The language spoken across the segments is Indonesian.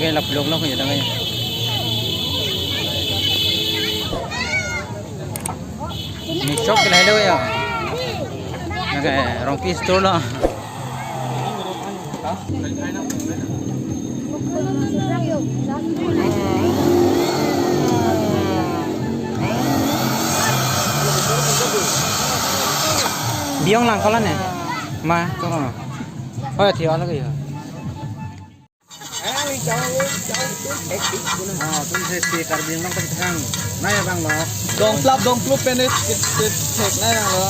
cái lập lục nó không vậy đây mình chốt cái này đâu vậy cái rong pi store đó biong lang kalan ya ma to oh thì nó cái gì tuh safety karbin lang pagkakang nay bang lo dong plop penet check nay lang lo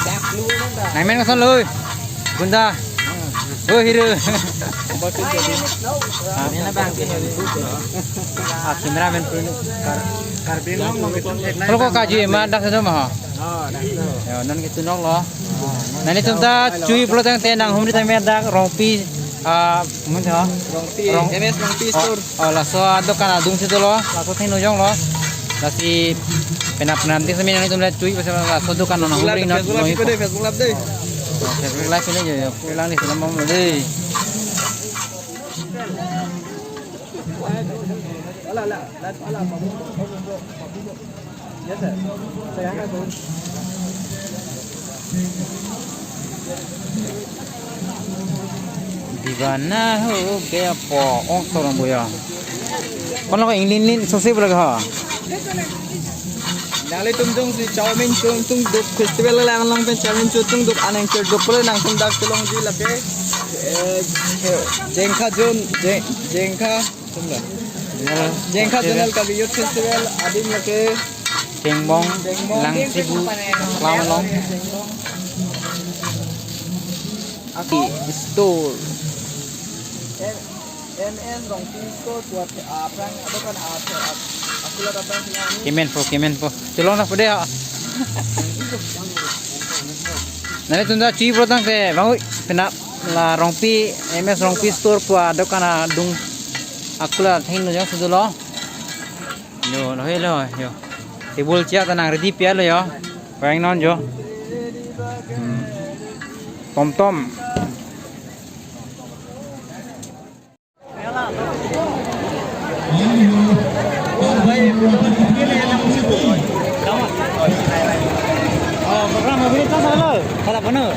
tap lu lang này men con lôi bunda ôi hiru ini na bang kamera men karbin lang mau gitu kalau kok kaji mah dak sudah mah ya nan gitu nok lo nah ini chúng ta chú ý pro tang tenang hôm nay ta mer dak rompi mun tho MS Rongpi store la so ado kana dung situ lo la so thin nojong lo la si penap nanti semin ini tum la cui pasal la so dukan nang humring na Facebook live deh Facebook live ini je pulang ni selama mo deh di mana ho gaya po ong torong boya kon lo ing lin sose bola ha Nali tumjung si Chowmin tung duk festival lang lang pen Chowmin tung duk aneng cher duk pula nang tung dak tulong di lape jengkha jonal ka youth festival adim lake Tengbong lang sibu lawan aki store NN Rongpi store buat aprang atau kan aku lah datang sini kemen po tulong na po deh nani tunda cui protang ke bang penap la Rongpi MS Rongpi store po ada kana dung aku lah thin no jang sudu lo yo lo he lo yo table chia tanang ready pia lo yo bang non jo tom program mobil kan salah kata benar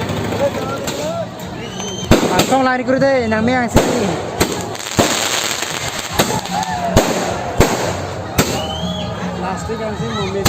kau lari kuru deh nang meang sini plastik yang sih mobil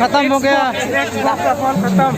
खत्म हो गया खत्म